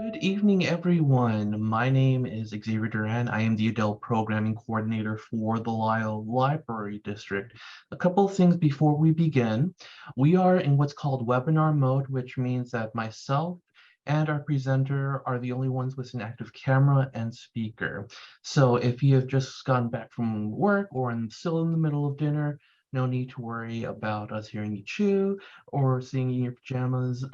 Good evening, everyone. My name is Xavier Duran. I am the Adult Programming Coordinator for the Lyle Library District. A couple of things before we begin. We are in what's called webinar mode, which means that myself and our presenter are the only ones with an active camera and speaker. So if you have just gotten back from work or still in the middle of dinner, no need to worry about us hearing you chew or seeing you in your pajamas.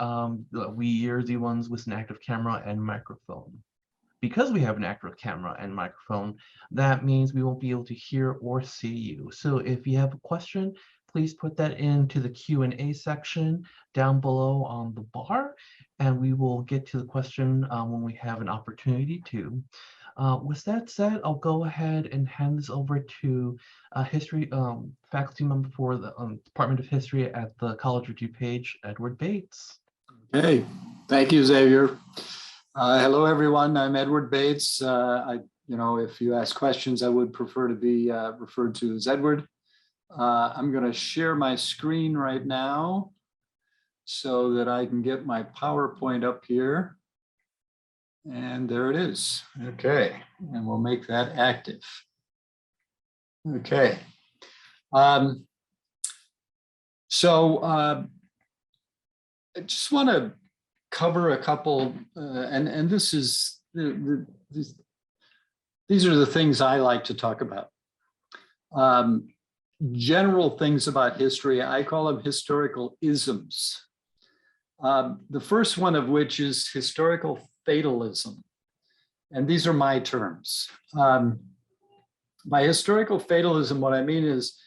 We are the ones with an active camera and microphone. Because we have an active camera and microphone, that means we won't be able to hear or see you. So if you have a question, please put that into the Q&A section down below on the bar, and we will get to the question when we have an opportunity to. With that said, I'll go ahead and hand this over to history faculty member for the Department of History at the College of DuPage, Edward Bates. Okay, thank you, Xavier. Hello, everyone. I'm Edward Bates. If you ask questions, I would prefer to be referred to as Edward. I'm going to share my screen right now so that I can get my PowerPoint up here. And there it is. Okay, and we'll make that active. Okay. I just want to cover a couple, and this is these are the things I like to talk about. General things about history, I call them historical isms. The first one of which is historical fatalism. And these are my terms. By historical fatalism, what I mean is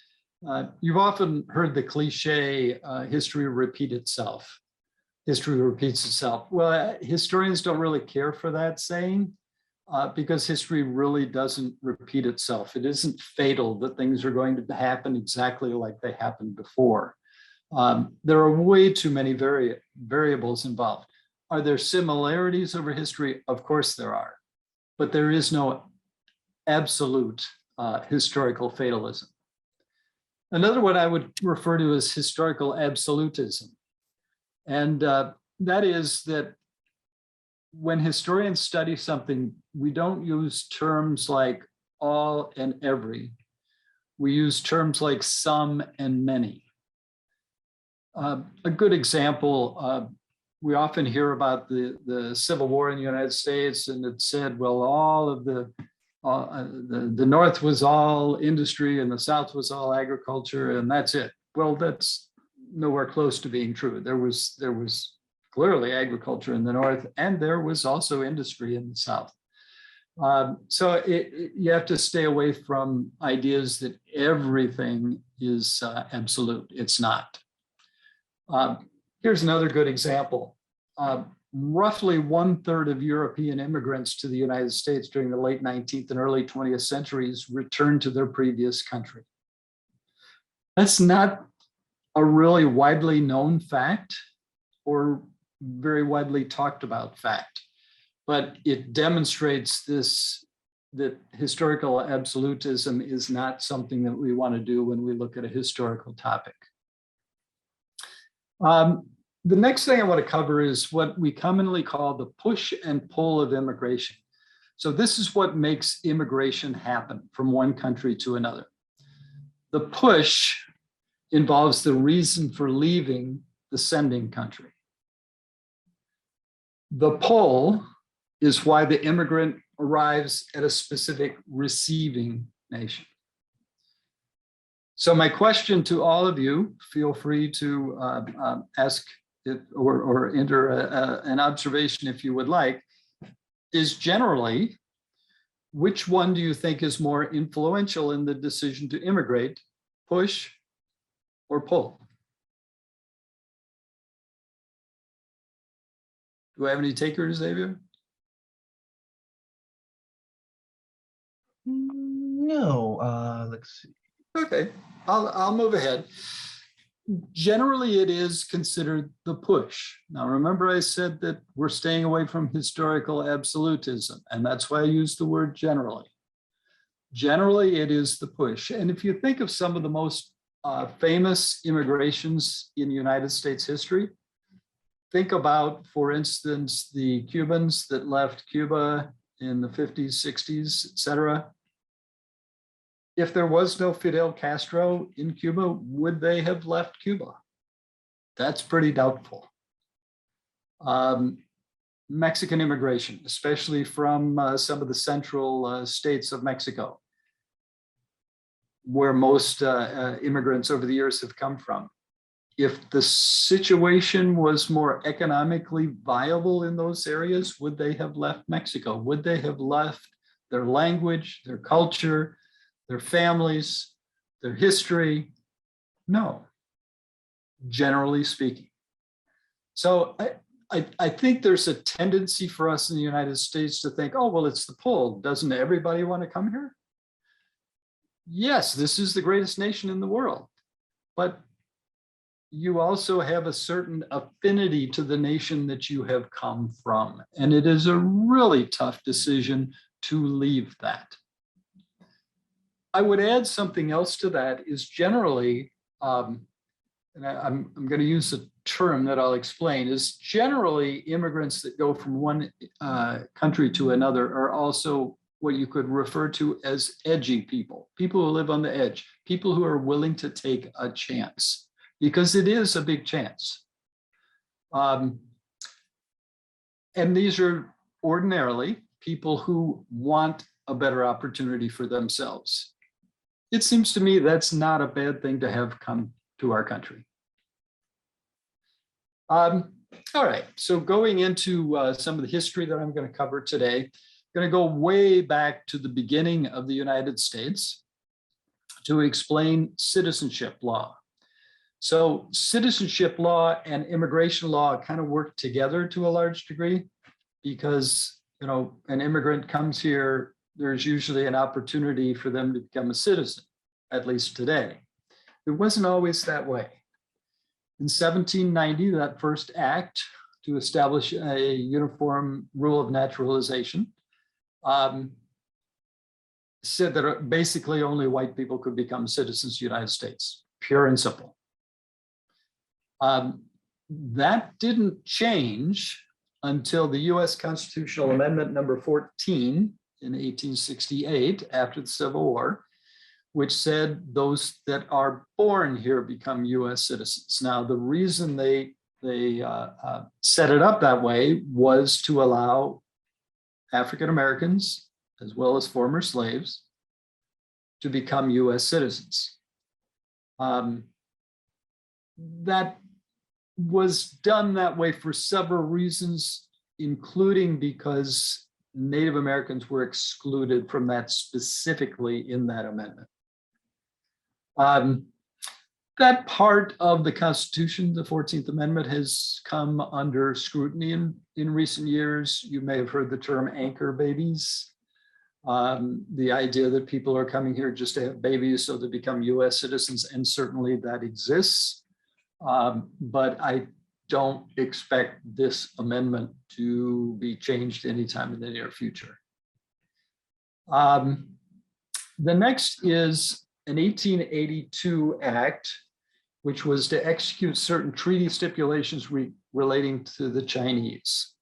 you've often heard the cliche, history repeats itself. History repeats itself. Well, historians don't really care for that saying because history really doesn't repeat itself. It isn't fatal that things are going to happen exactly like they happened before. There are way too many variables involved. Are there similarities over history? Of course there are, but there is no absolute historical fatalism. Another one I would refer to as historical absolutism. And that is that when historians study something, we don't use terms like all and every. We use terms like some and many. A good example, we often hear about the Civil War in the United States, and it said, well, all of the North was all industry and the South was all agriculture, and that's it. Well, that's nowhere close to being true. There was clearly agriculture in the North, and there was also industry in the South. So you have to stay away from ideas that everything is absolute. It's not. Here's another good example. Roughly 1/3 of European immigrants to the United States during the late 19th and early 20th centuries returned to their previous country. That's not a really widely known fact or very widely talked about fact, but it demonstrates that historical absolutism is not something that we want to do when we look at a historical topic. The next thing I want to cover is what we commonly call the push and pull of immigration. So this is what makes immigration happen from one country to another. The push involves the reason for leaving the sending country. The pull is why the immigrant arrives at a specific receiving nation. So my question to all of you, feel free to ask it or enter an observation if you would like, is generally, which one do you think is more influential in the decision to immigrate, push or pull? Do I have any takers, Xavier? No, let's see. Okay, I'll move ahead. Generally, it is considered the push. Now, remember I said that we're staying away from historical absolutism, and that's why I use the word generally. Generally, it is the push. And if you think of some of the most famous immigrations in United States history, think about, for instance, the Cubans that left Cuba in the 50s, 60s, et cetera. If there was no Fidel Castro in Cuba, would they have left Cuba? That's pretty doubtful. Mexican immigration, especially from some of the central states of Mexico, where most immigrants over the years have come from. If the situation was more economically viable in those areas, would they have left Mexico? Would they have left their language, their culture, their families, their history? No, generally speaking. So I think there's a tendency for us in the United States to think, oh, well, it's the pull. Doesn't everybody want to come here? Yes, this is the greatest nation in the world, but you also have a certain affinity to the nation that you have come from. And it is a really tough decision to leave that. I would add something else to that is generally, and I'm going to use a term that I'll explain, is generally immigrants that go from one country to another are also what you could refer to as edgy people, people who live on the edge, people who are willing to take a chance, because it is a big chance. And these are ordinarily people who want a better opportunity for themselves. It seems to me that's not a bad thing to have come to our country. All right, so going into some of the history that I'm going to cover today, I'm going to go way back to the beginning of the United States to explain citizenship law. So citizenship law and immigration law kind of work together to a large degree because, you know, an immigrant comes here, there's usually an opportunity for them to become a citizen, at least today. It wasn't always that way. In 1790, that first act to establish a uniform rule of naturalization said that basically only white people could become citizens of the United States, pure and simple. That didn't change until the US Constitutional Amendment number 14 in 1868, after the Civil War, which said those that are born here become US citizens. Now, the reason they set it up that way was to allow African Americans, as well as former slaves, to become US citizens. That was done that way for several reasons, including because Native Americans were excluded from that specifically in that amendment. That part of the Constitution, the 14th Amendment, has come under scrutiny in recent years. You may have heard the term anchor babies. The idea that people are coming here just to have babies so they become US citizens, and certainly that exists. But I don't expect this amendment to be changed anytime in the near future. The next is an 1882 act, which was to execute certain treaty stipulations relating to the Chinese.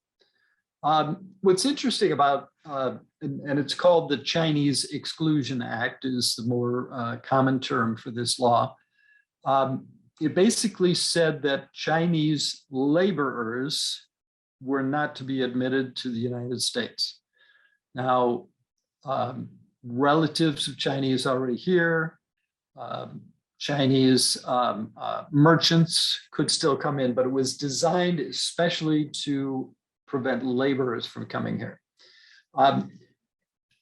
What's interesting about, and it's called the Chinese Exclusion Act, is the more common term for this law. It basically said that Chinese laborers were not to be admitted to the United States. Now, relatives of Chinese already here, Chinese merchants could still come in, but it was designed especially to prevent laborers from coming here.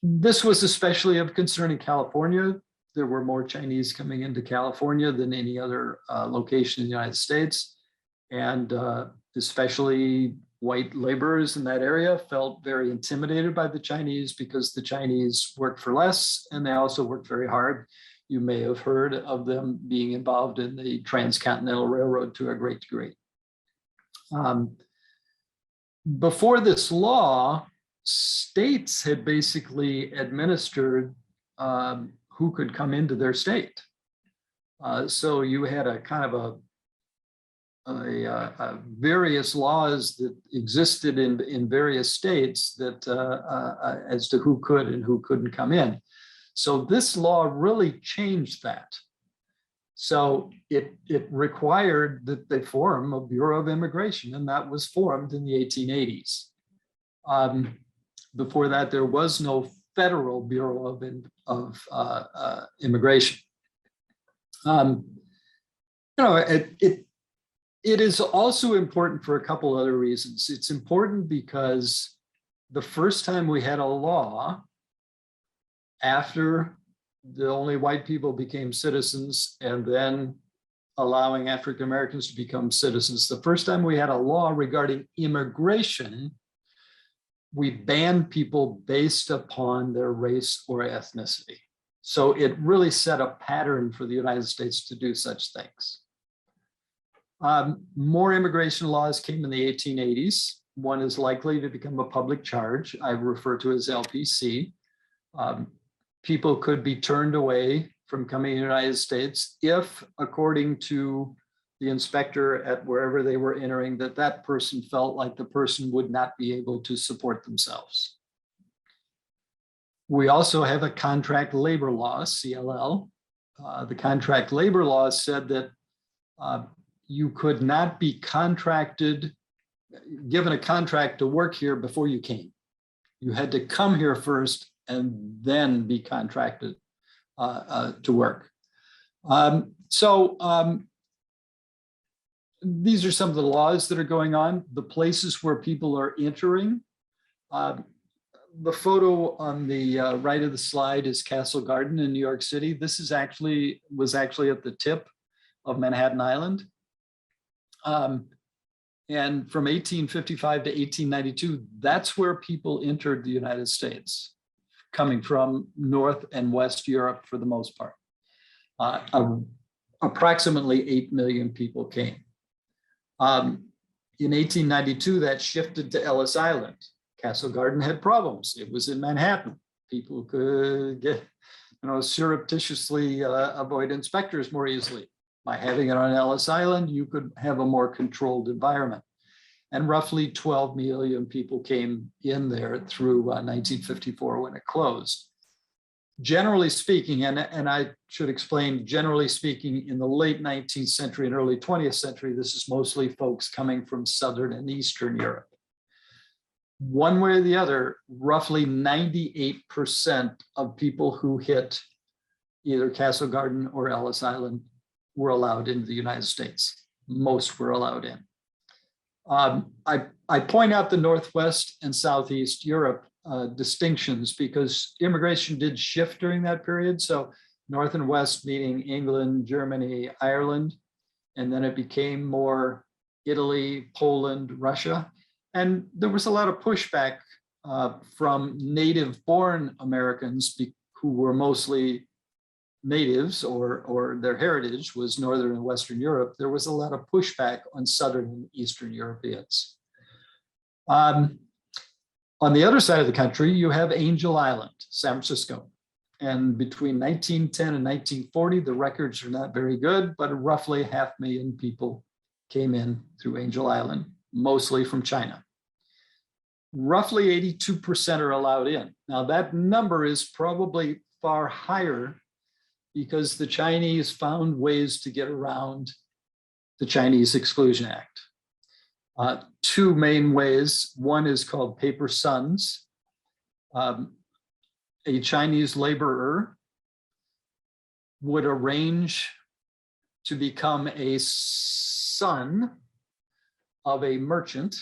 This was especially of concern in California. There were more Chinese coming into California than any other location in the United States. And especially white laborers in that area felt very intimidated by the Chinese because the Chinese worked for less and they also worked very hard. You may have heard of them being involved in the Transcontinental Railroad to a great degree. Before this law, states had basically administered who could come into their state. So you had a kind of various laws that existed in various states that as to who could and who couldn't come in. So this law really changed that. So it required that they form a Bureau of Immigration, and that was formed in the 1880s. Before that, there was no federal Bureau of Immigration. It is also important for a couple other reasons. It's important because the first time we had a law after the only white people became citizens and then allowing African Americans to become citizens, the first time we had a law regarding immigration, we banned people based upon their race or ethnicity. So it really set a pattern for the United States to do such things. More immigration laws came in the 1880s. One is likely to become a public charge. I refer to as LPC. People could be turned away from coming to the United States if, according to the inspector at wherever they were entering, that person felt like the person would not be able to support themselves. We also have a contract labor law, CLL. The contract labor law said that you could not be given a contract to work here before you came. You had to come here first and then be contracted to work. These are some of the laws that are going on, the places where people are entering. The photo on the right of the slide is Castle Garden in New York City. This was actually at the tip of Manhattan Island. And from 1855 to 1892, that's where people entered the United States, coming from North and West Europe for the most part. Approximately 8 million people came. In 1892, that shifted to Ellis Island. Castle Garden had problems. It was in Manhattan. People could get, surreptitiously avoid inspectors more easily. By having it on Ellis Island, you could have a more controlled environment. And roughly 12 million people came in there through 1954 when it closed. Generally speaking, and I should explain, generally speaking, in the late 19th century and early 20th century, this is mostly folks coming from Southern and Eastern Europe. One way or the other, roughly 98% of people who hit either Castle Garden or Ellis Island were allowed into the United States. Most were allowed in. I point out the Northwest and Southeast Europe distinctions because immigration did shift during that period. So North and West meaning England, Germany, Ireland, and then it became more Italy, Poland, Russia. And there was a lot of pushback from native-born Americans who were mostly natives or their heritage was Northern and Western Europe. There was a lot of pushback on Southern and Eastern Europeans. On the other side of the country, you have Angel Island, San Francisco. And between 1910 and 1940, the records are not very good, but roughly 500,000 people came in through Angel Island, mostly from China. Roughly 82% are allowed in. Now that number is probably far higher because the Chinese found ways to get around the Chinese Exclusion Act. Two main ways. One is called paper sons. A Chinese laborer would arrange to become a son of a merchant.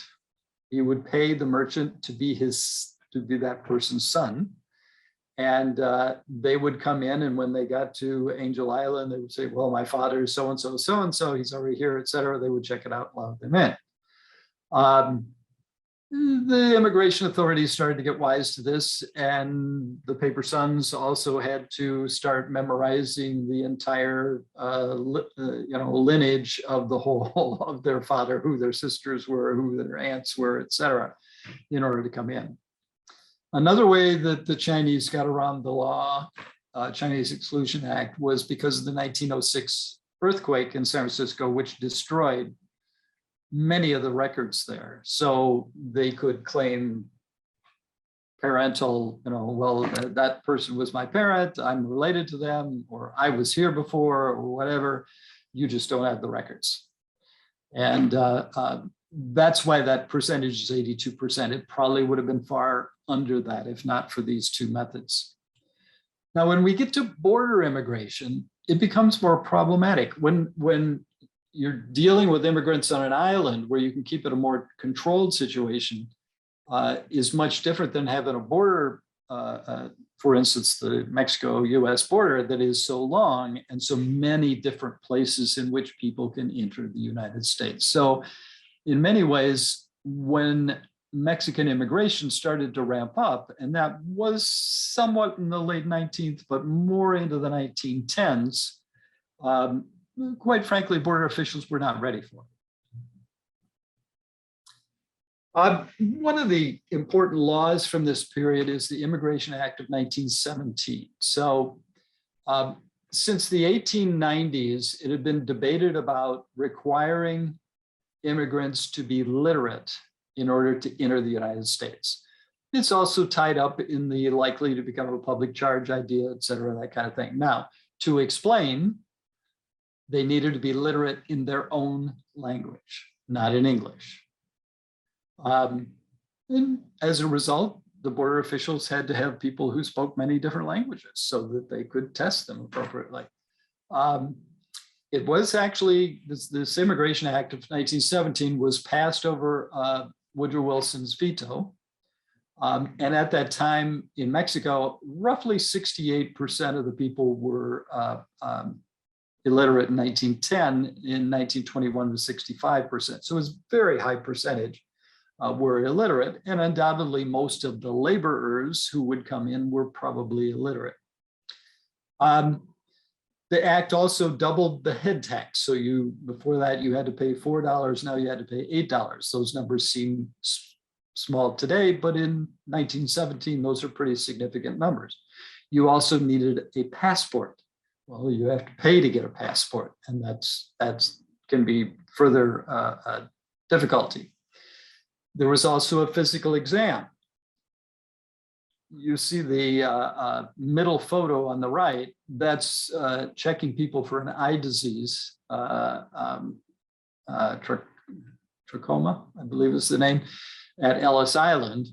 He would pay the merchant to be that person's son. And they would come in, and when they got to Angel Island, they would say, well, my father is so-and-so, so-and-so, he's already here, et cetera. They would check it out, allow them in. The immigration authorities started to get wise to this, and the paper sons also had to start memorizing the entire lineage of the whole of their father, who their sisters were, who their aunts were, et cetera, in order to come in. Another way that the Chinese got around the law, Chinese Exclusion Act, was because of the 1906 earthquake in San Francisco, which destroyed many of the records there. So they could claim parental, well, that person was my parent, I'm related to them, or I was here before, or whatever. You just don't have the records. And that's why that percentage is 82%. It probably would have been far under that if not for these two methods. Now, when we get to border immigration, it becomes more problematic. When you're dealing with immigrants on an island where you can keep it a more controlled situation, is much different than having a border, for instance, the Mexico-US border that is so long and so many different places in which people can enter the United States. So in many ways, when Mexican immigration started to ramp up, and that was somewhat in the late 19th, but more into the 1910s, quite frankly, border officials were not ready for it. One of the important laws from this period is the Immigration Act of 1917. So since the 1890s, it had been debated about requiring immigrants to be literate in order to enter the United States. It's also tied up in the likely to become a public charge idea, et cetera, that kind of thing. Now, to explain, they needed to be literate in their own language, not in English. And as a result, the border officials had to have people who spoke many different languages so that they could test them appropriately. It was actually, this Immigration Act of 1917 was passed over Woodrow Wilson's veto. And at that time in Mexico, roughly 68% of the people were illiterate in 1910. In 1921 was 65%. So it was a very high percentage were illiterate, and undoubtedly most of the laborers who would come in were probably illiterate. The act also doubled the head tax. So before that you had to pay $4, now you had to pay $8. Those numbers seem small today, but in 1917, those are pretty significant numbers. You also needed a passport. Well, you have to pay to get a passport, and that's can be further difficulty. There was also a physical exam. You see the middle photo on the right, that's checking people for an eye disease, trachoma, I believe is the name, at Ellis Island.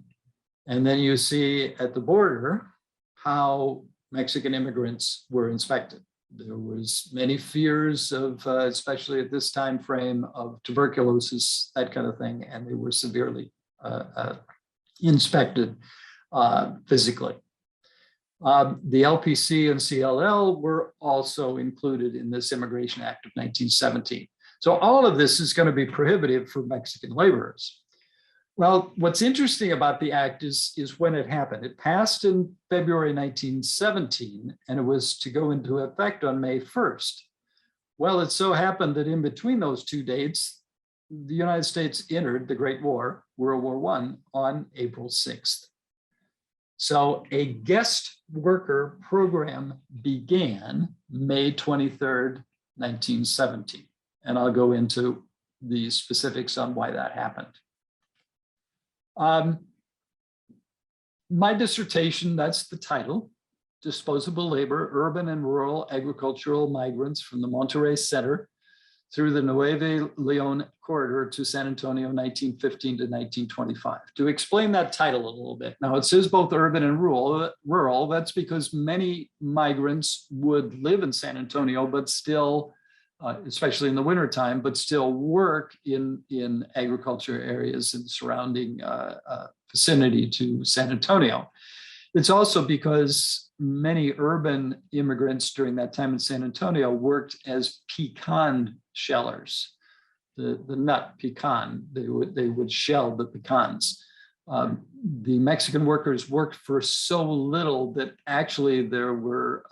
And then you see at the border how Mexican immigrants were inspected. There was many fears of, especially at this time frame, of tuberculosis, that kind of thing, and they were severely inspected physically. The LPC and CLL were also included in this Immigration Act of 1917. So all of this is going to be prohibitive for Mexican laborers. Well, what's interesting about the act is when it happened. It passed in February 1917, and it was to go into effect on May 1st. Well, it so happened that in between those two dates, the United States entered the Great War, World War I, on April 6th. So a guest worker program began May 23rd, 1917. And I'll go into the specifics on why that happened. My dissertation, that's the title, Disposable Labor, Urban and Rural Agricultural Migrants from the Monterrey Center through the Nuevo Leon Corridor to San Antonio, 1915 to 1925. To explain that title a little bit. Now it says both urban and rural. That's because many migrants would live in San Antonio, but still, especially in the wintertime, but still work in agriculture areas and surrounding vicinity to San Antonio. It's also because many urban immigrants during that time in San Antonio worked as pecan shellers. The nut pecan, they would shell the pecans. The Mexican workers worked for so little that actually there were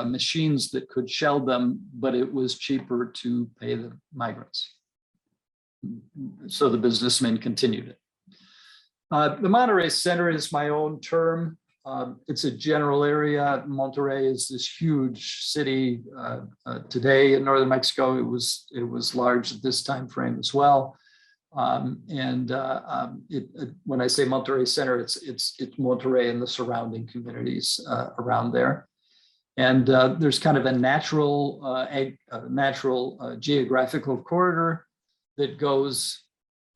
machines that could shell them, but it was cheaper to pay the migrants. So the businessmen continued it. The Monterrey Center is my own term. It's a general area. Monterrey is this huge city. Today in northern Mexico, it was large at this time frame as well. When I say Monterrey Center, it's Monterrey and the surrounding communities around there. And there's kind of a natural geographical corridor that goes.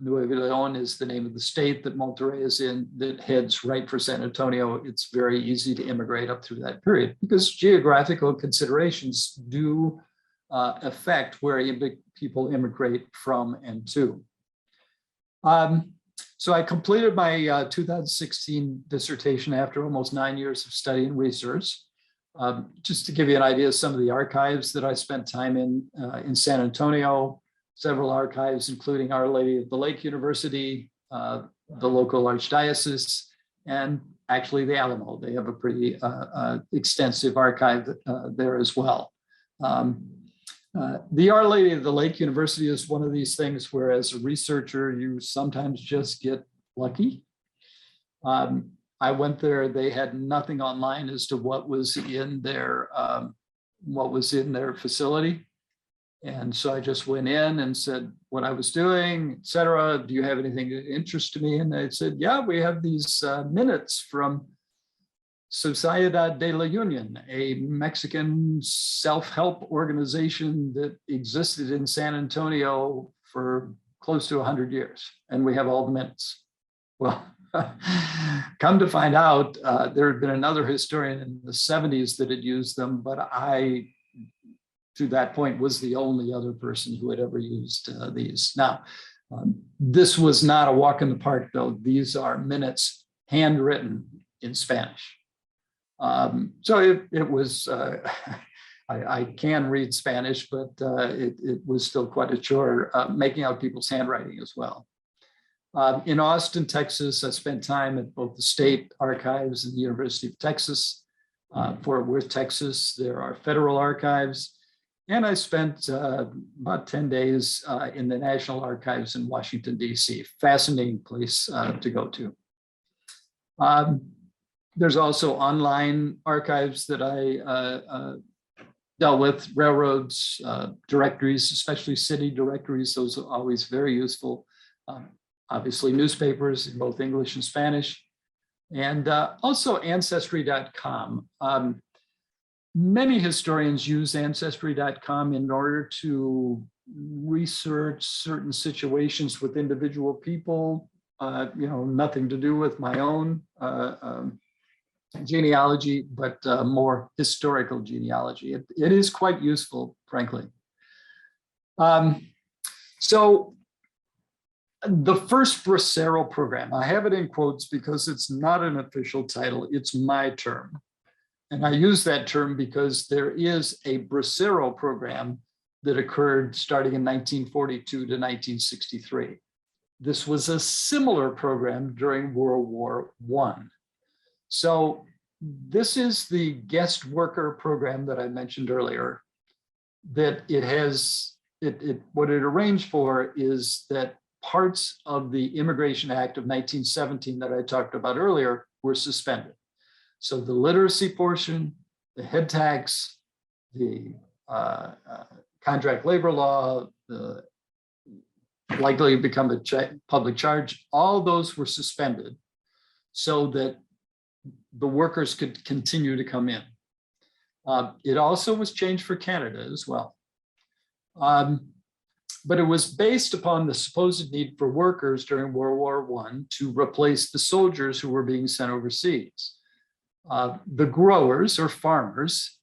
Nuevo Leon is the name of the state that Monterrey is in, that heads right for San Antonio. It's very easy to immigrate up through that period because geographical considerations do affect where people immigrate from and to. So I completed my 2016 dissertation after almost 9 years of study and research. Just to give you an idea of some of the archives that I spent time in San Antonio, several archives, including Our Lady of the Lake University, the local archdiocese, and actually the Alamo. They have a pretty extensive archive there as well. The Our Lady of the Lake University is one of these things where as a researcher, you sometimes just get lucky. I went there, they had nothing online as to what was in their facility. And so I just went in and said what I was doing, et cetera. Do you have anything of interest to me? And they said, yeah, we have these minutes from Sociedad de la Union, a Mexican self-help organization that existed in San Antonio for close to 100 years. And we have all the minutes. Well, come to find out, there had been another historian in the 70s that had used them, but I, to that point, was the only other person who had ever used these. Now, this was not a walk in the park, though. These are minutes handwritten in Spanish. So it was, I can read Spanish, but it was still quite a chore making out people's handwriting as well. In Austin, Texas, I spent time at both the state archives and the University of Texas. Fort Worth, Texas, there are federal archives. And I spent about 10 days in the National Archives in Washington, D.C. Fascinating place to go to. There's also online archives that I dealt with, railroads, directories, especially city directories. Those are always very useful. Obviously newspapers in both English and Spanish, and also Ancestry.com. Many historians use Ancestry.com in order to research certain situations with individual people, nothing to do with my own genealogy, but more historical genealogy. It is quite useful, frankly. So the first Bracero program, I have it in quotes because it's not an official title, it's my term. And I use that term because there is a Bracero program that occurred starting in 1942 to 1963. This was a similar program during World War I. So this is the guest worker program that I mentioned earlier, that it has, what it arranged for is that parts of the Immigration Act of 1917 that I talked about earlier were suspended. So the literacy portion, the head tax, the contract labor law, the likely to become a public charge, all those were suspended so that the workers could continue to come in. It also was changed for Canada as well. But it was based upon the supposed need for workers during World War I to replace the soldiers who were being sent overseas. The growers or farmers,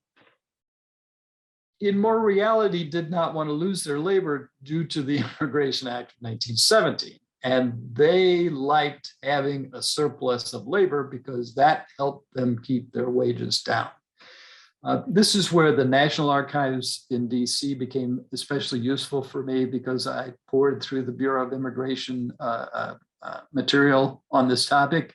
in more reality, did not want to lose their labor due to the Immigration Act of 1917. And they liked having a surplus of labor because that helped them keep their wages down. This is where the National Archives in DC became especially useful for me because I poured through the Bureau of Immigration material on this topic.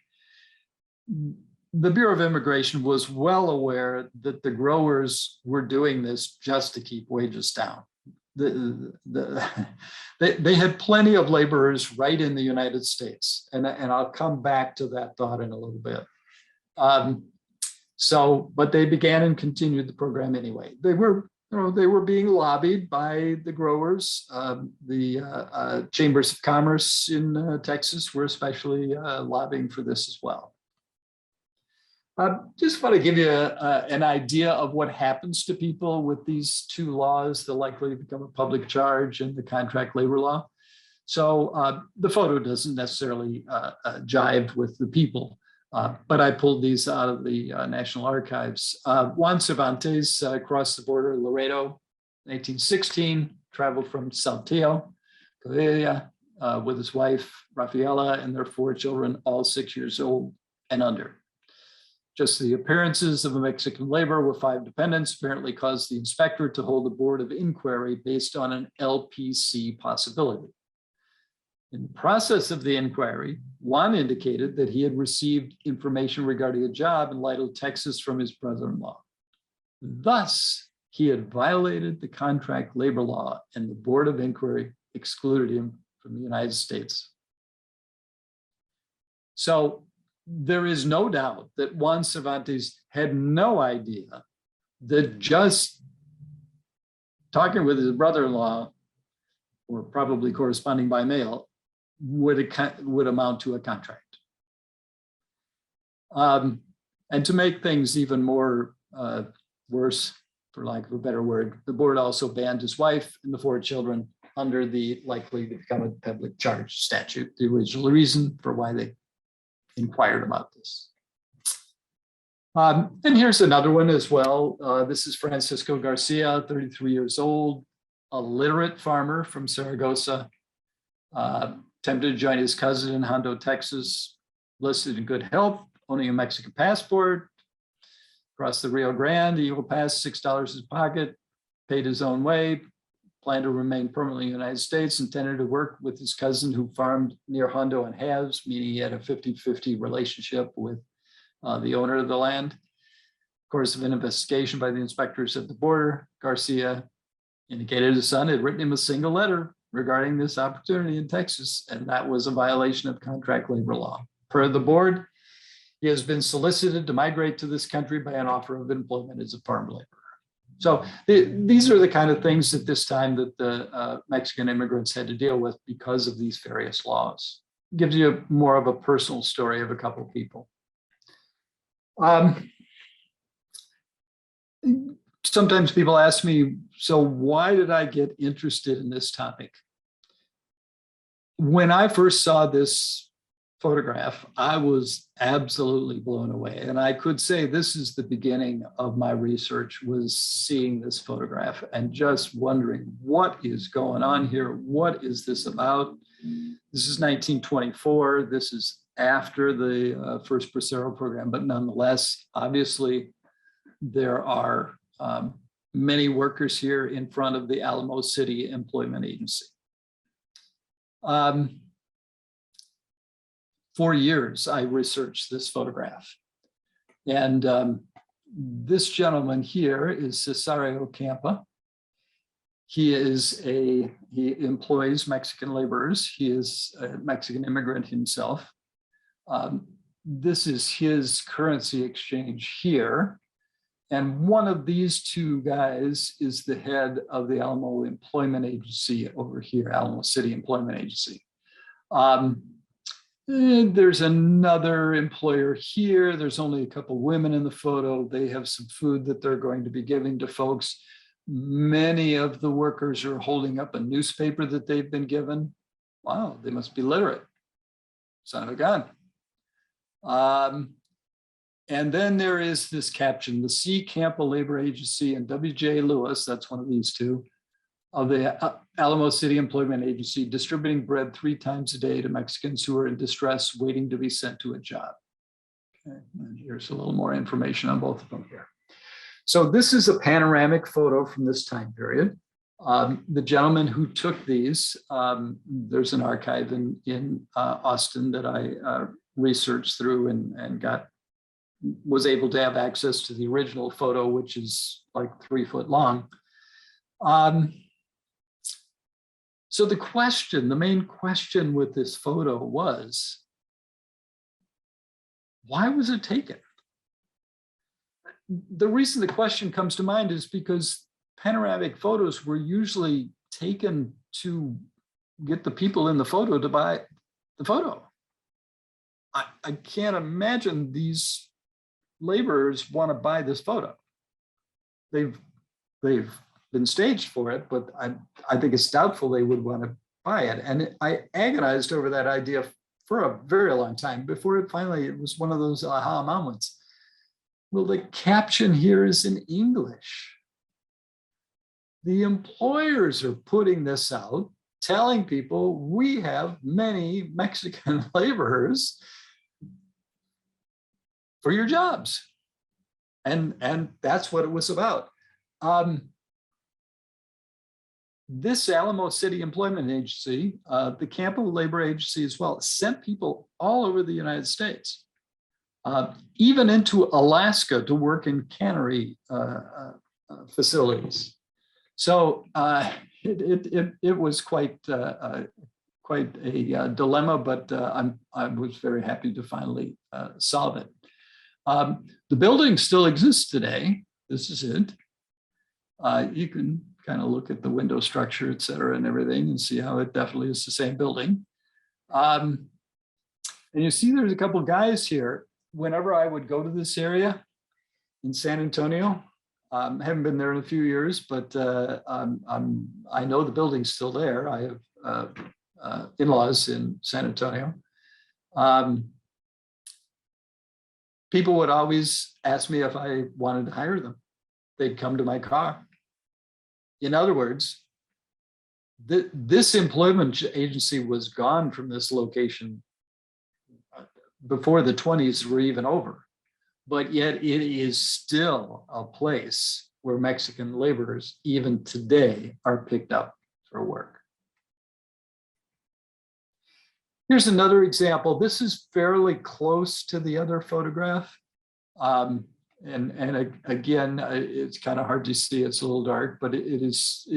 The Bureau of Immigration was well aware that the growers were doing this just to keep wages down. They had plenty of laborers right in the United States, and I'll come back to that thought in a little bit. But they began and continued the program anyway. They were they were being lobbied by the growers. The chambers of commerce in Texas were especially lobbying for this as well. Just want to give you an idea of what happens to people with these two laws, the likely to become a public charge and the contract labor law. So the photo doesn't necessarily jive with the people, but I pulled these out of the National Archives. Juan Cervantes crossed the border of Laredo, 1816, traveled from Saltillo, Coahuila, with his wife, Rafaela, and their 4 children, all 6 years old and under. Just the appearances of a Mexican laborer with 5 dependents apparently caused the inspector to hold a board of inquiry based on an LPC possibility. In the process of the inquiry, Juan indicated that he had received information regarding a job in Lytle, Texas from his brother-in-law. Thus, he had violated the contract labor law, and the board of inquiry excluded him from the United States. So there is no doubt that Juan Cervantes had no idea that just talking with his brother-in-law, or probably corresponding by mail, would amount to a contract. And to make things even more worse, for lack of a better word, the board also banned his wife and the 4 children under the likely to become a public charge statute, the original reason for why they inquired about this. And here's another one as well. This is Francisco Garcia, 33 years old, a literate farmer from Zaragoza, attempted to join his cousin in Hondo, Texas, listed in good health, owning a Mexican passport, crossed the Rio Grande, Eagle Pass, $6 in his pocket, paid his own way, planned to remain permanently in the United States, intended to work with his cousin who farmed near Hondo and Halves, meaning he had a 50-50 relationship with the owner of the land. Of course, of an investigation by the inspectors at the border, Garcia indicated his son had written him a single letter regarding this opportunity in Texas, and that was a violation of contract labor law. Per the board, he has been solicited to migrate to this country by an offer of employment as a farm laborer. So these are the kind of things at this time that the Mexican immigrants had to deal with because of these various laws. It gives you more of a personal story of a couple of people. Sometimes people ask me, so why did I get interested in this topic? When I first saw this photograph, I was absolutely blown away. And I could say this is the beginning of my research, was seeing this photograph and just wondering what is going on here? What is this about? This is 1924. This is after the first Bracero program, but nonetheless, obviously, there are many workers here in front of the Alamo City Employment Agency. For years, I researched this photograph. And this gentleman here is Cesario Campa. He employs Mexican laborers. He is a Mexican immigrant himself. This is his currency exchange here. And one of these 2 guys is the head of the Alamo Employment Agency over here, Alamo City Employment Agency. There's another employer here. There's only a couple women in the photo. They have some food that they're going to be giving to folks. Many of the workers are holding up a newspaper that they've been given. Wow, they must be literate. Son of a gun. And then there is this caption, the C. Campa Labor Agency and W.J. Lewis, that's one of these 2, of the Alamo City Employment Agency, distributing bread 3 times a day to Mexicans who are in distress, waiting to be sent to a job. Okay, and here's a little more information on both of them here. So this is a panoramic photo from this time period. The gentleman who took these, there's an archive in Austin that I researched through and was able to have access to the original photo, which is like 3 foot long. So the main question with this photo was, why was it taken? The reason the question comes to mind is because panoramic photos were usually taken to get the people in the photo to buy the photo. I can't imagine these laborers want to buy this photo. They've been staged for it, but I think it's doubtful they would want to buy it. And I agonized over that idea for a very long time before it was one of those aha moments. Well, the caption here is in English. The employers are putting this out, telling people we have many Mexican laborers for your jobs. And that's what it was about. This Alamo City Employment Agency, the Campo Labor Agency as well, sent people all over the United States, even into Alaska to work in cannery facilities. So it was quite a dilemma, but I was very happy to finally solve it. The building still exists today. This is it. You can kind of look at the window structure, et cetera, and everything, and see how it definitely is the same building. And you see there's a couple guys here. Whenever I would go to this area in San Antonio, haven't been there in a few years, but I know the building's still there. I have in-laws in San Antonio. People would always ask me if I wanted to hire them. They'd come to my car. In other words, this employment agency was gone from this location before the 20s were even over, but yet it is still a place where Mexican laborers, even today, are picked up for work. Here's another example. This is fairly close to the other photograph. And again, it's kind of hard to see, it's a little dark, but it's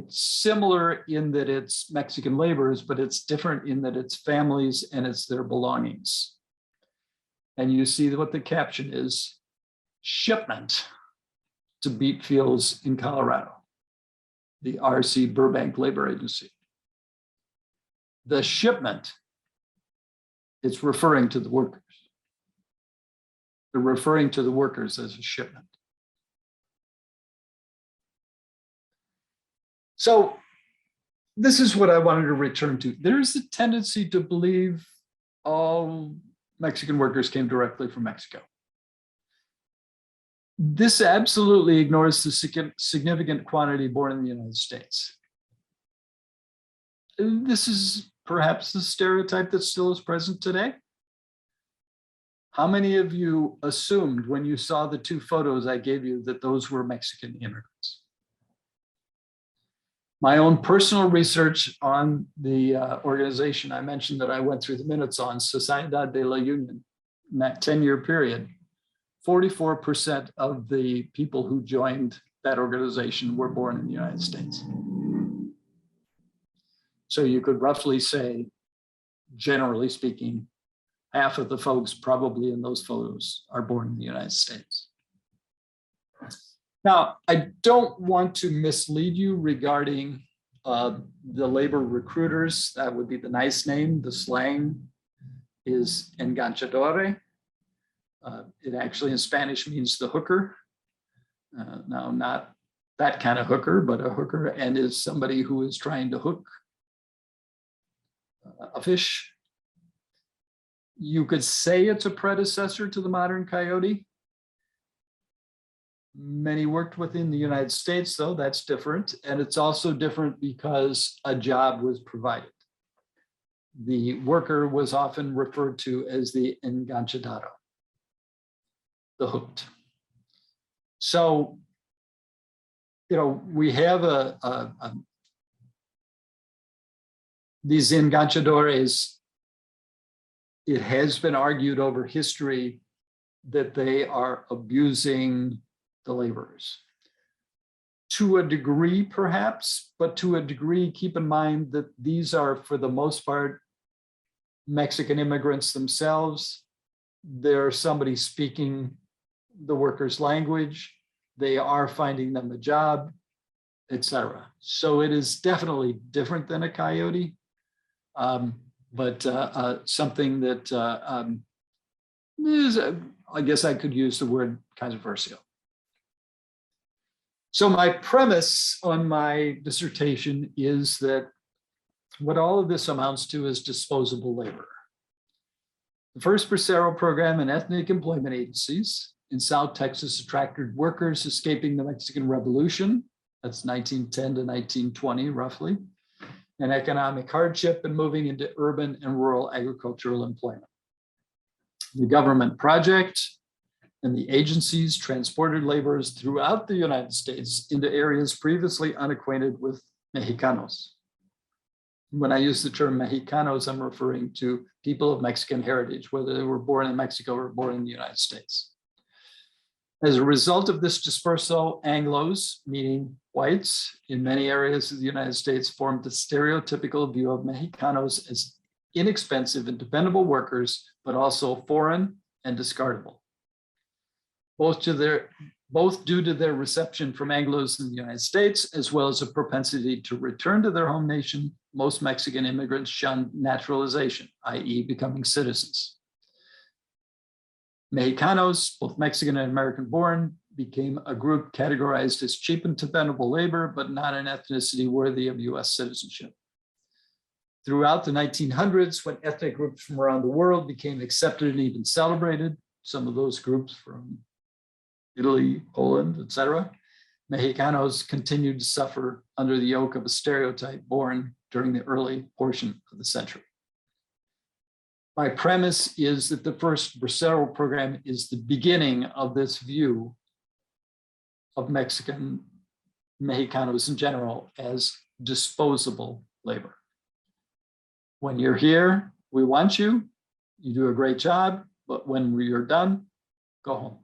similar in that it's Mexican laborers, but it's different in that it's families and it's their belongings. And you see what the caption is: shipment to beet fields in Colorado, the RC Burbank Labor Agency. The shipment, it's referring to the workers. They're referring to the workers as a shipment. So this is what I wanted to return to. There's a tendency to believe all Mexican workers came directly from Mexico. This absolutely ignores the significant quantity born in the United States. This is perhaps the stereotype that still is present today. How many of you assumed when you saw the two photos I gave you that those were Mexican immigrants? My own personal research on the organization I mentioned that I went through the minutes on, Sociedad de la Union, in that 10-year period, 44% of the people who joined that organization were born in the United States. So you could roughly say, generally speaking, half of the folks probably in those photos are born in the United States. Now, I don't want to mislead you regarding the labor recruiters. That would be the nice name. The slang is enganchadore. It actually in Spanish means the hooker. Now, not that kind of hooker, but a hooker, and is somebody who is trying to hook a fish. You could say it's a predecessor to the modern coyote. Many worked within the United States, though, that's different. And it's also different because a job was provided. The worker was often referred to as the enganchadado, the hooked. So, you know, we have these enganchadores. It has been argued over history that they are abusing the laborers. To a degree, perhaps, but to a degree, keep in mind that these are, for the most part, Mexican immigrants themselves. They're somebody speaking the workers' language. They are finding them a job. etc. So it is definitely different than a coyote, but something that is, I guess I could use the word controversial. So my premise on my dissertation is that what all of this amounts to is disposable labor. The first Bracero program and ethnic employment agencies in South Texas attracted workers escaping the Mexican Revolution, that's 1910 to 1920 roughly, and economic hardship and moving into urban and rural agricultural employment. The government project and the agencies transported laborers throughout the United States into areas previously unacquainted with Mexicanos. When I use the term Mexicanos, I'm referring to people of Mexican heritage, whether they were born in Mexico or born in the United States. As a result of this dispersal, Anglos, meaning whites, in many areas of the United States formed a stereotypical view of Mexicanos as inexpensive and dependable workers, but also foreign and discardable. Both due to their reception from Anglos in the United States, as well as a propensity to return to their home nation, most Mexican immigrants shunned naturalization, i.e. becoming citizens. Mexicanos, both Mexican and American born, became a group categorized as cheap and dependable labor, but not an ethnicity worthy of US citizenship. Throughout the 1900s, when ethnic groups from around the world became accepted and even celebrated, some of those groups from Italy, Poland, etc., Mexicanos continued to suffer under the yoke of a stereotype born during the early portion of the century. My premise is that the first Bracero program is the beginning of this view of Mexicanos in general as disposable labor. When you're here, we want you, you do a great job, but when you're done, go home.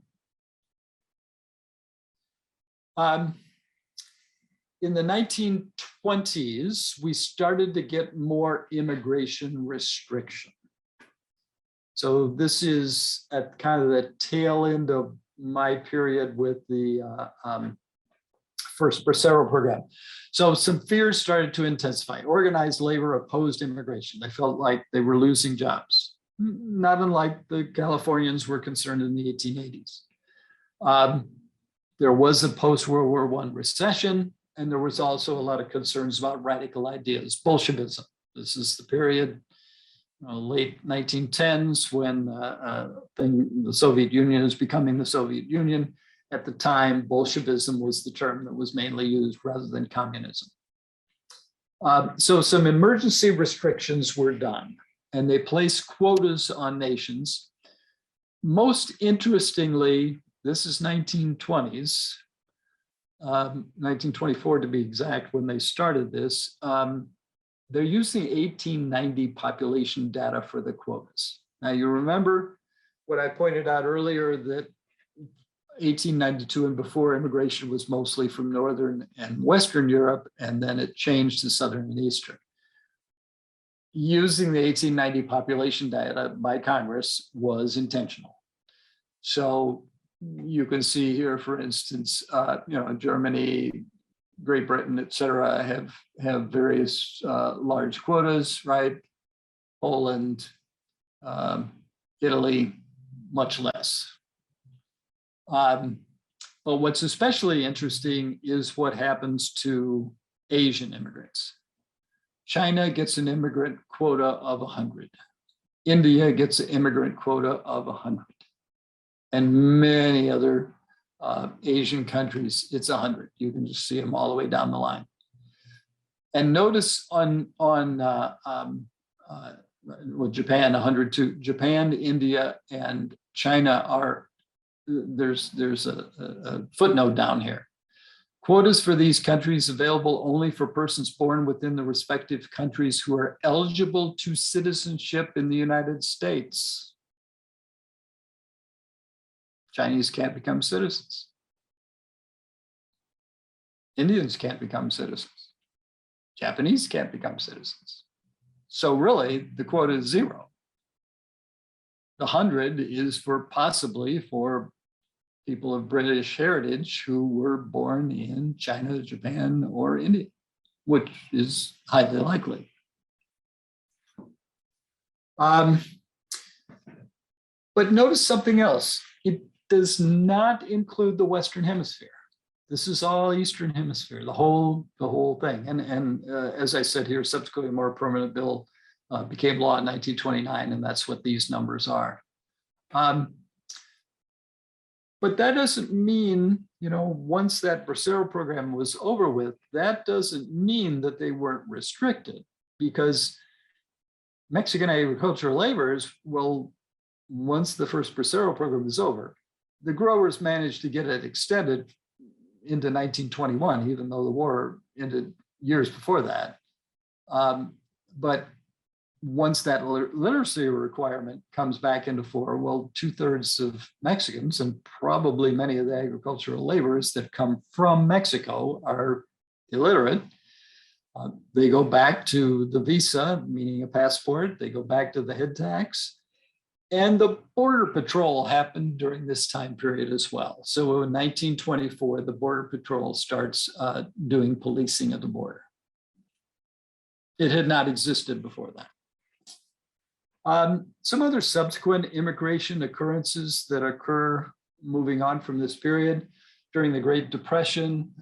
In the 1920s, we started to get more immigration restriction. So this is at kind of the tail end of my period with the first Bracero program. So some fears started to intensify. Organized labor opposed immigration. They felt like they were losing jobs, not unlike the Californians were concerned in the 1880s. There was a post-World War I recession, and there was also a lot of concerns about radical ideas, Bolshevism. This is the period, late 1910s, when the Soviet Union is becoming the Soviet Union. At the time, Bolshevism was the term that was mainly used rather than communism. So some emergency restrictions were done, and they placed quotas on nations. Most interestingly, this is 1920s, 1924 to be exact, when they started this. They're using 1890 population data for the quotas. Now you remember what I pointed out earlier, that 1892 and before, immigration was mostly from Northern and Western Europe, and then it changed to Southern and Eastern. Using the 1890 population data by Congress was intentional. So you can see here, for instance, Germany, Great Britain, et cetera, have various large quotas, right? Poland, Italy, much less. But what's especially interesting is what happens to Asian immigrants. China gets an immigrant quota of 100. India gets an immigrant quota of 100. And many other Asian countries, it's 100. You can just see them all the way down the line. And notice on Japan, 100 too. Japan, India, and China are, there's a footnote down here. Quotas for these countries available only for persons born within the respective countries who are eligible to citizenship in the United States. Chinese can't become citizens. Indians can't become citizens. Japanese can't become citizens. So really, the quota is 0. The 100 is for possibly for people of British heritage who were born in China, Japan, or India, which is highly likely. But notice something else. It does not include the Western Hemisphere. This is all Eastern Hemisphere, the whole thing. And as I said here, subsequently a more permanent bill became law in 1929, and that's what these numbers are. But that doesn't mean, once that Bracero program was over with, that doesn't mean that they weren't restricted, because Mexican agricultural laborers, well, once the first Bracero program was over, the growers managed to get it extended into 1921, even though the war ended years before that. But once that literacy requirement comes back into force, well, 2/3 of Mexicans and probably many of the agricultural laborers that come from Mexico are illiterate. They go back to the visa, meaning a passport. They go back to the head tax. And the Border Patrol happened during this time period as well. So in 1924, the Border Patrol starts doing policing at the border. It had not existed before that. Some other subsequent immigration occurrences that occur moving on from this period. During the Great Depression,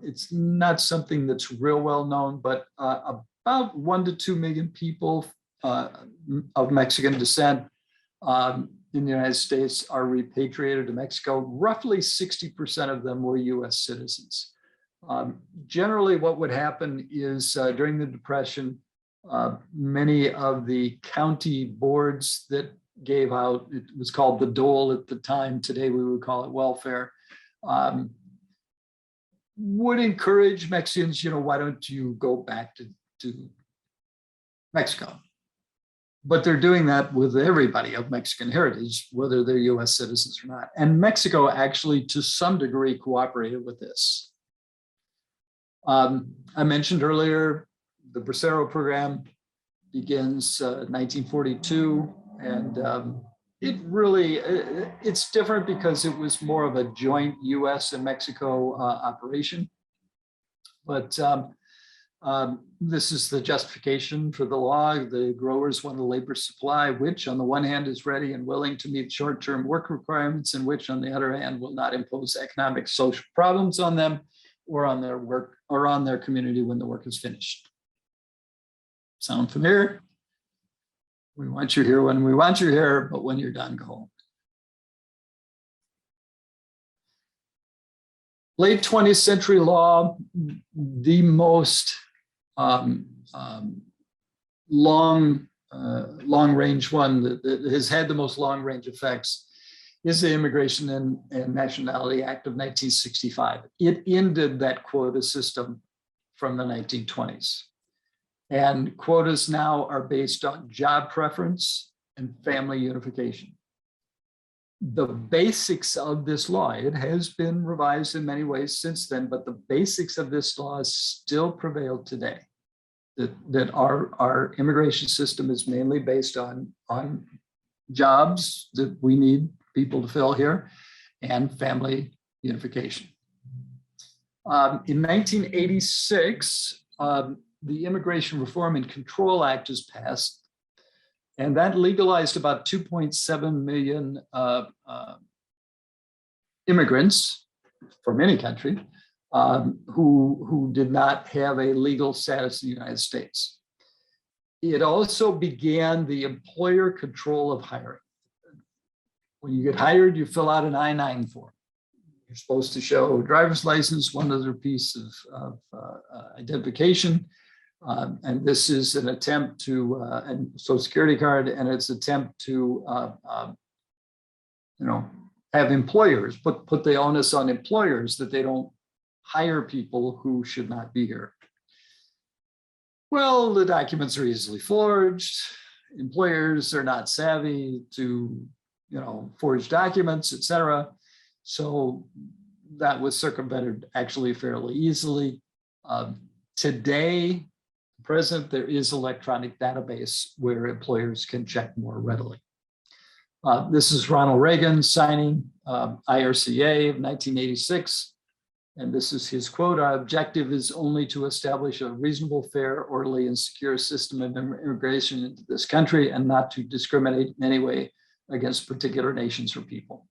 it's not something that's real well known, but about 1 to 2 million people of Mexican descent in the United States are repatriated to Mexico. Roughly 60% of them were US citizens. Generally, what would happen is during the Depression, many of the county boards that gave out, it was called the dole at the time, today we would call it welfare, would encourage Mexicans, why don't you go back to Mexico? But they're doing that with everybody of Mexican heritage, whether they're US citizens or not. And Mexico actually, to some degree, cooperated with this. I mentioned earlier, the Bracero program begins 1942, and it's different because it was more of a joint US and Mexico operation. But this is the justification for the law. The growers want a labor supply, which on the one hand is ready and willing to meet short-term work requirements, and which on the other hand will not impose economic, social problems on them or on their work or on their community when the work is finished. Sound familiar? We want you here when we want you here, but when you're done, go home. Late 20th century law, the most long-range one that has had the most long-range effects is the Immigration and Nationality Act of 1965. It ended that quota system from the 1920s. And quotas now are based on job preference and family unification. The basics of this law, it has been revised in many ways since then, but the basics of this law still prevail today. That our immigration system is mainly based on jobs that we need people to fill here and family unification. In 1986, the Immigration Reform and Control Act was passed, and that legalized about 2.7 million immigrants from any country who did not have a legal status in the United States. It also began the employer control of hiring. When you get hired, you fill out an I-9 form. You're supposed to show a driver's license, one other piece of identification. And this is an attempt to, and Social Security card, and it's an attempt to, have employers, put the onus on employers that they don't hire people who should not be here. Well, the documents are easily forged. Employers are not savvy to, forge documents, et cetera. So that was circumvented actually fairly easily. Today, present, there is electronic database where employers can check more readily. This is Ronald Reagan signing IRCA of 1986. And this is his quote: "Our objective is only to establish a reasonable, fair, orderly, and secure system of immigration into this country and not to discriminate in any way against particular nations or people."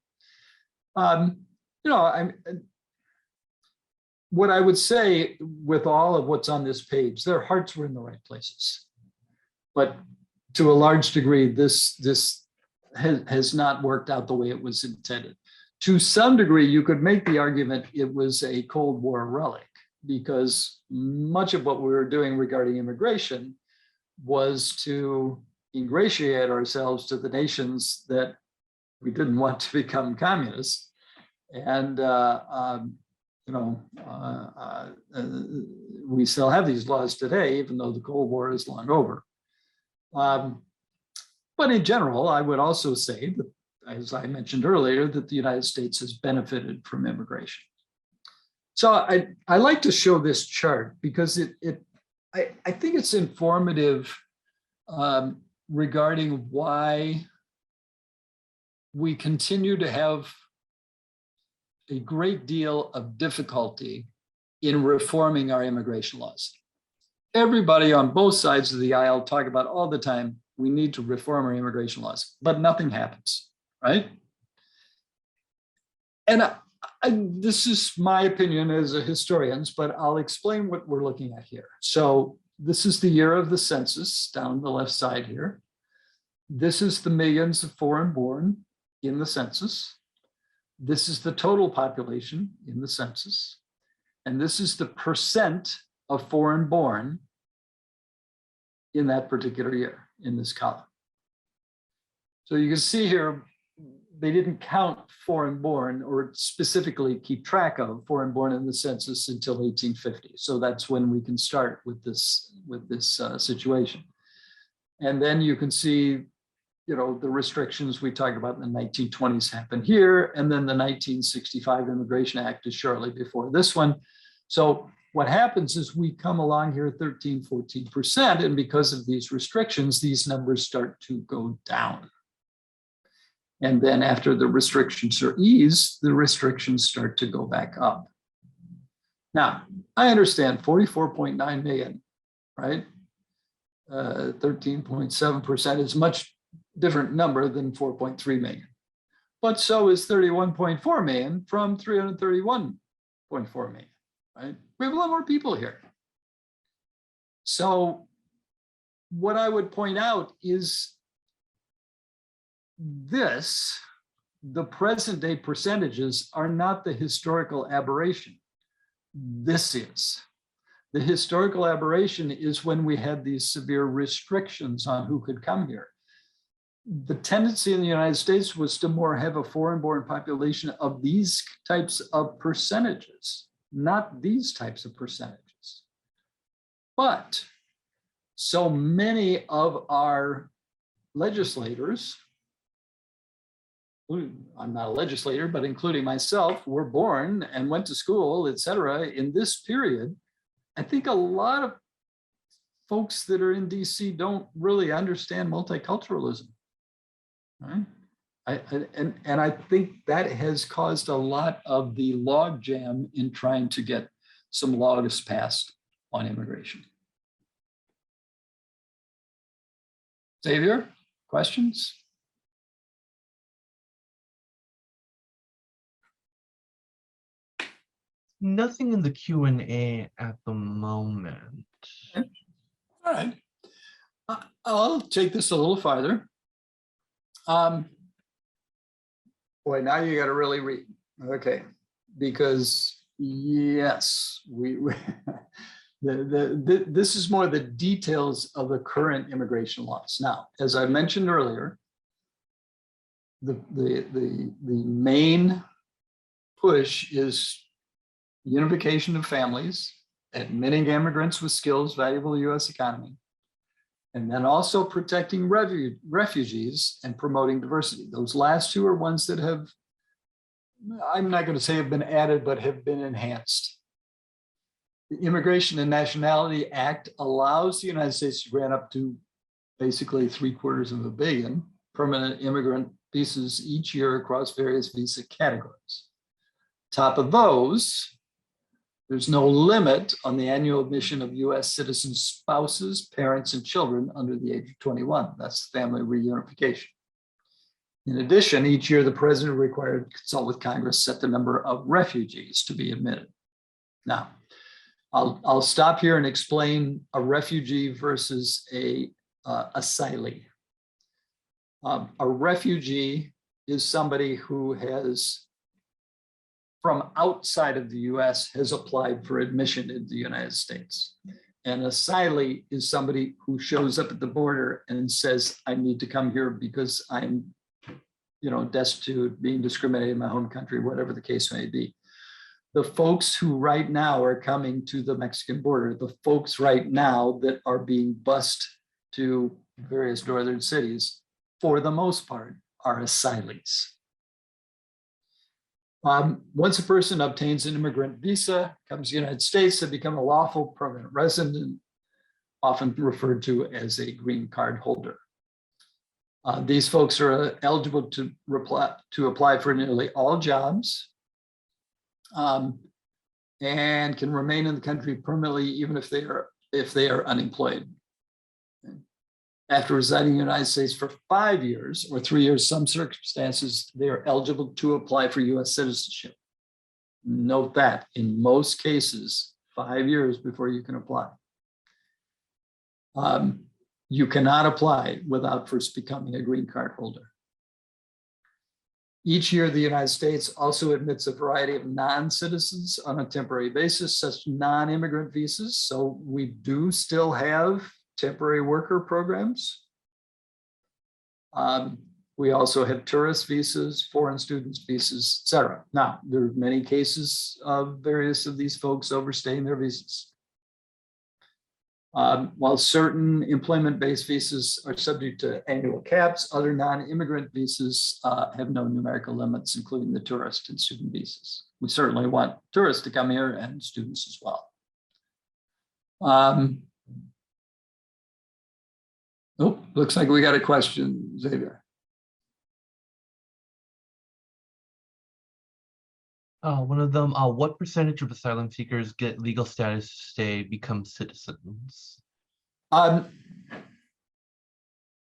What I would say with all of what's on this page, their hearts were in the right places. But to a large degree, this has not worked out the way it was intended. To some degree, you could make the argument it was a Cold War relic, because much of what we were doing regarding immigration was to ingratiate ourselves to the nations that we didn't want to become communists. And we still have these laws today, even though the Cold War is long over. But in general, I would also say that, as I mentioned earlier, that the United States has benefited from immigration. So I like to show this chart because I think it's informative regarding why we continue to have a great deal of difficulty in reforming our immigration laws. Everybody on both sides of the aisle talk about all the time, we need to reform our immigration laws, but nothing happens, right? And this is my opinion as a historian, but I'll explain what we're looking at here. So this is the year of the census down the left side here. This is the millions of foreign born in the census. This is the total population in the census. And this is the percent of foreign born in that particular year in this column. So you can see here, they didn't count foreign born or specifically keep track of foreign born in the census until 1850. So that's when we can start with this situation. And then you can see, the restrictions we talked about in the 1920s happen here. And then the 1965 Immigration Act is shortly before this one. So what happens is we come along here 13, 14%. And because of these restrictions, these numbers start to go down. And then after the restrictions are eased, the restrictions start to go back up. Now, I understand 44.9 million, right? 13.7% is much different number than 4.3 million. But so is 31.4 million from 331.4 million, right? We have a lot more people here. So what I would point out is the present day percentages are not the historical aberration. This is. The historical aberration is when we had these severe restrictions on who could come here. The tendency in the United States was to more have a foreign-born population of these types of percentages, not these types of percentages. But so many of our legislators, I'm not a legislator, but including myself, were born and went to school, et cetera, in this period. I think a lot of folks that are in DC don't really understand multiculturalism. Right? I think that has caused a lot of the logjam in trying to get some laws passed on immigration. Xavier, questions? Nothing in the Q&A at the moment. Okay. All right. I'll take this a little farther. Boy, now you got to really read. Okay. Because yes, this is more the details of the current immigration laws. Now, as I mentioned earlier, the main push is unification of families, admitting immigrants with skills valuable to the U.S. economy, and then also protecting refugees and promoting diversity. Those last two are ones that have, I'm not going to say have been added, but have been enhanced. The Immigration and Nationality Act allows the United States to grant up to basically $750 million permanent immigrant visas each year across various visa categories. Top of those, there's no limit on the annual admission of US citizen spouses, parents, and children under the age of 21. That's family reunification. In addition, each year the president required to consult with Congress set the number of refugees to be admitted. Now, I'll stop here and explain a refugee versus a asylee. A refugee is somebody who has, from outside of the US, has applied for admission into the United States. An asylee is somebody who shows up at the border and says, I need to come here because I'm, destitute, being discriminated in my home country, whatever the case may be. The folks who right now are coming to the Mexican border, the folks right now that are being bused to various northern cities, for the most part, are asylees. Once a person obtains an immigrant visa, comes to the United States, they become a lawful permanent resident, often referred to as a green card holder. These folks are eligible to apply for nearly all jobs and can remain in the country permanently, even if they are unemployed. After residing in the United States for 5 years or 3 years, some circumstances, they are eligible to apply for US citizenship. Note that in most cases, 5 years before you can apply. You cannot apply without first becoming a green card holder. Each year, the United States also admits a variety of non-citizens on a temporary basis, such non-immigrant visas. So we do still have temporary worker programs. We also have tourist visas, foreign students visas, et cetera. Now, there are many cases of various of these folks overstaying their visas. While certain employment-based visas are subject to annual caps, other non-immigrant visas have no numerical limits, including the tourist and student visas. We certainly want tourists to come here and students as well. Oh, looks like we got a question, Xavier. One of them, what percentage of asylum seekers get legal status to stay, become citizens?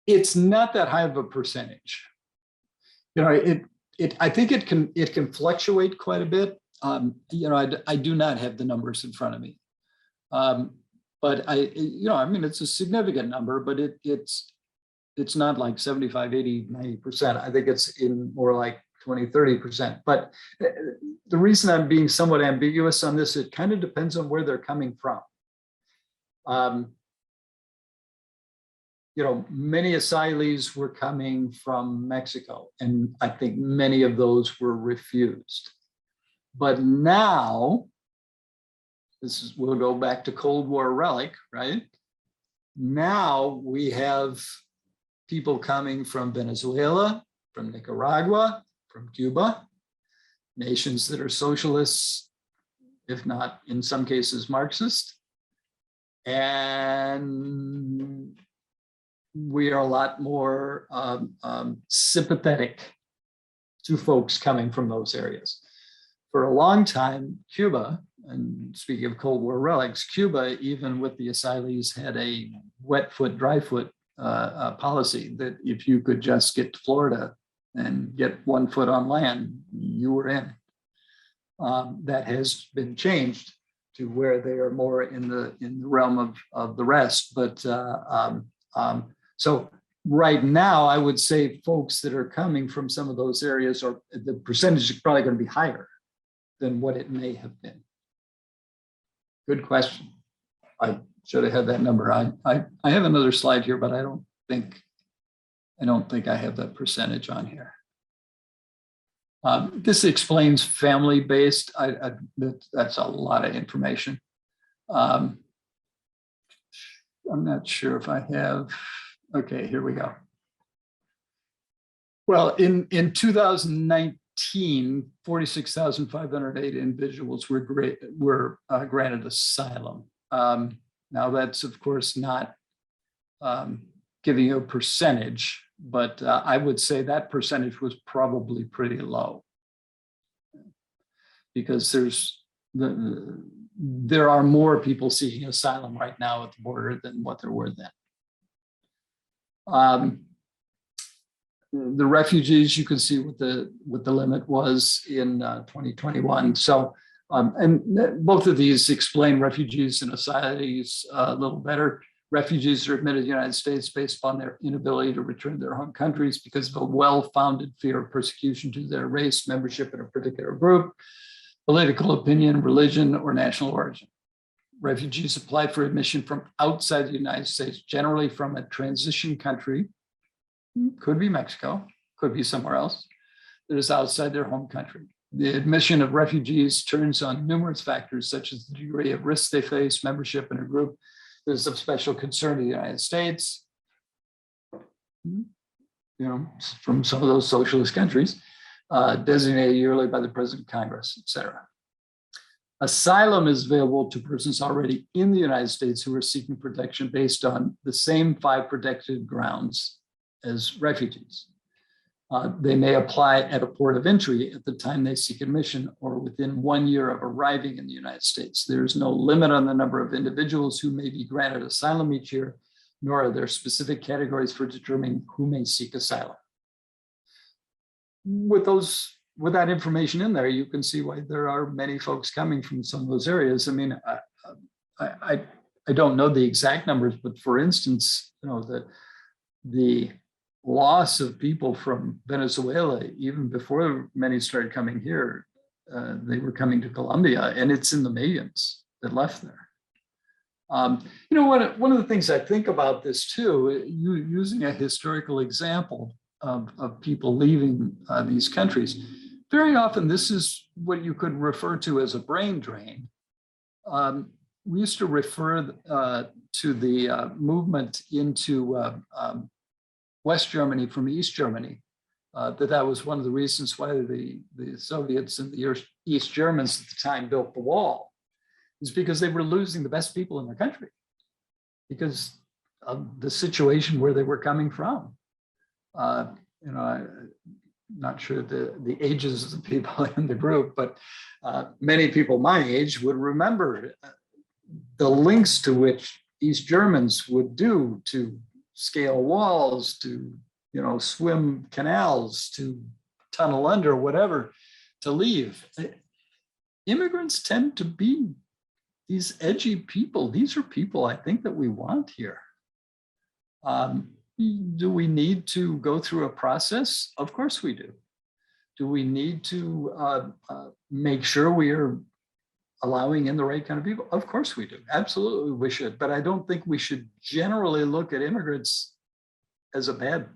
It's not that high of a percentage. I think it can fluctuate quite a bit. I do not have the numbers in front of me. But it's a significant number, but it's not like 75, 80, 90%. I think it's in more like 20, 30%. But the reason I'm being somewhat ambiguous on this, it kind of depends on where they're coming from. Many asylees were coming from Mexico, and I think many of those were refused. But now, we'll go back to Cold War relic, right? Now we have people coming from Venezuela, from Nicaragua, from Cuba, nations that are socialists, if not in some cases Marxist. And we are a lot more sympathetic to folks coming from those areas. For a long time, Cuba, and speaking of Cold War relics, Cuba, even with the asylees, had a wet foot, dry foot policy that if you could just get to Florida and get 1 foot on land, you were in. That has been changed to where they are more in the realm of the rest. But so right now, I would say folks that are coming from some of those areas, or the percentage is probably going to be higher than what it may have been. Good question. I should have had that number. I have another slide here, but I don't think I have that percentage on here. This explains family-based. That's a lot of information. I'm not sure if I have. Okay, here we go. Well, in 2019, 46,508 individuals were granted asylum. Now that's of course not giving you a percentage. but I would say that percentage was probably pretty low, because there are more people seeking asylum right now at the border than what there were then. The refugees, you can see what the limit was in 2021. So, and both of these explain refugees and asylees a little better. Refugees are admitted to the United States based upon their inability to return to their home countries because of a well-founded fear of persecution to their race, membership in a particular group, political opinion, religion, or national origin. Refugees apply for admission from outside the United States, generally from a transition country, could be Mexico, could be somewhere else, that is outside their home country. The admission of refugees turns on numerous factors, such as the degree of risk they face, membership in a group that is of special concern to the United States, from some of those socialist countries, designated yearly by the President of Congress, etc. Asylum is available to persons already in the United States who are seeking protection based on the same 5 protected grounds as refugees. They may apply at a port of entry at the time they seek admission or within 1 year of arriving in the United States. There is no limit on the number of individuals who may be granted asylum each year, nor are there specific categories for determining who may seek asylum. With that information in there, you can see why there are many folks coming from some of those areas. I mean, I don't know the exact numbers, but for instance, the loss of people from Venezuela, even before many started coming here, they were coming to Colombia, and it's in the millions that left there. One of the things I think about this too, using a historical example of people leaving these countries, very often this is what you could refer to as a brain drain. We used to refer to the movement into West Germany from East Germany, that was one of the reasons why the Soviets and the East Germans at the time built the wall, is because they were losing the best people in their country because of the situation where they were coming from. I'm not sure the ages of the people in the group, but many people my age would remember the lengths to which East Germans would do to scale walls, to swim canals, to tunnel under, whatever, to leave. Immigrants tend to be these edgy people. These are people I think that we want here. Do we need to go through a process? Of course we do. Do we need to make sure we are allowing in the right kind of people? Of course we do. Absolutely we should. But I don't think we should generally look at immigration as a bad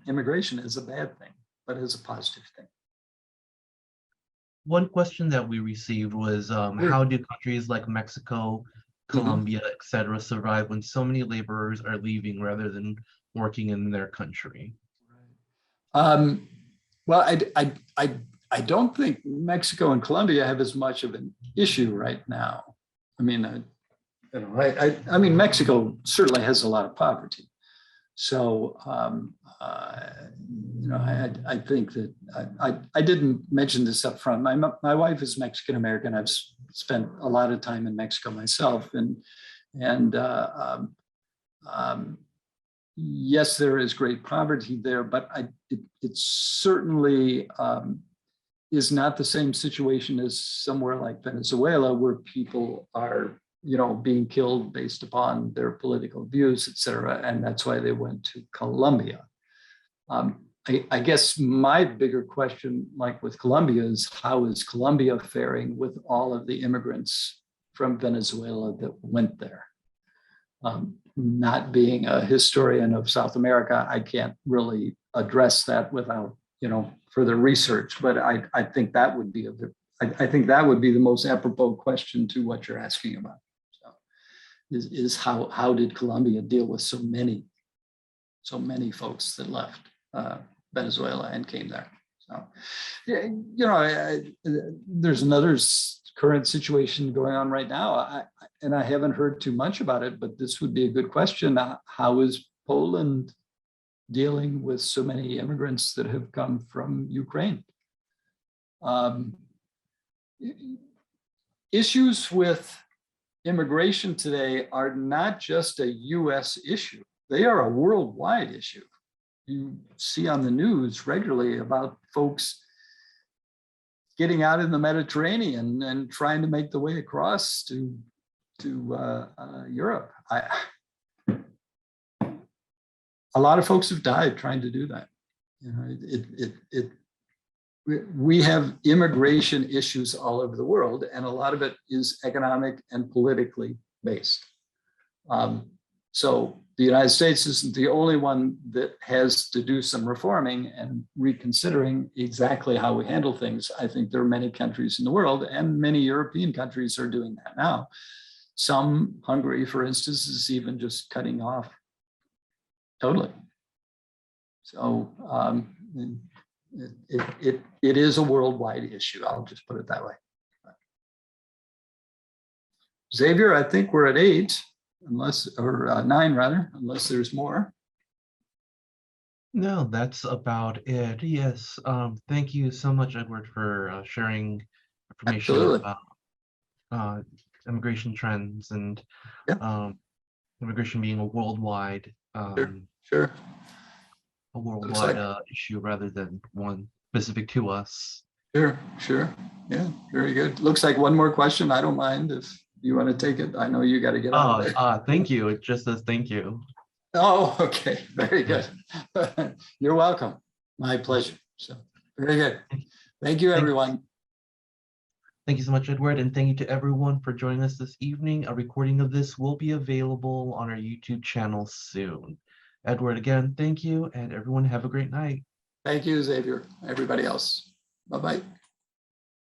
thing, but as a positive thing. One question that we received was, how do countries like Mexico, Colombia, et cetera, survive when so many laborers are leaving rather than working in their country? Well, I don't think Mexico and Colombia have as much of an issue right now. I mean, I mean, Mexico certainly has a lot of poverty. So, I think that I didn't mention this up front. My wife is Mexican American. I've spent a lot of time in Mexico myself, and yes, there is great poverty there, but it certainly is not the same situation as somewhere like Venezuela, where people are, being killed based upon their political views, et cetera. And that's why they went to Colombia. I guess my bigger question, like with Colombia, is how is Colombia faring with all of the immigrants from Venezuela that went there? Not being a historian of South America, I can't really address that without, further research. But I think that would be the most apropos question to what you're asking about. So, is how did Colombia deal with so many folks that left Venezuela and came there? So, there's another current situation going on right now, and I haven't heard too much about it, but this would be a good question. How is Poland dealing with so many immigrants that have come from Ukraine. Issues with immigration today are not just a US issue, they are a worldwide issue. You see on the news regularly about folks getting out in the Mediterranean and trying to make the way across to Europe. A lot of folks have died trying to do that. You know, we have immigration issues all over the world, and a lot of it is economic and politically based. So the United States isn't the only one that has to do some reforming and reconsidering exactly how we handle things. I think there are many countries in the world, and many European countries are doing that now. Some, Hungary, for instance, is even just cutting off totally. So it is a worldwide issue. I'll just put it that way. Xavier, I think we're at 8, or 9 rather, unless there's more. No, that's about it. Yes. Thank you so much, Edward, for sharing information Absolutely. about immigration trends and Yeah. immigration being a worldwide Sure. a worldwide issue rather than one specific to us. Sure. Yeah, very good. Looks like one more question. I don't mind if you want to take it. I know you got to get out of there. Thank you. It just says thank you. Oh, okay. Very good. You're welcome. My pleasure. So very good. Thank you, everyone. Thank you so much, Edward, and thank you to everyone for joining us this evening. A recording of this will be available on our YouTube channel soon. Edward, again, thank you, and everyone have a great night. Thank you, Xavier. Everybody else. Bye-bye.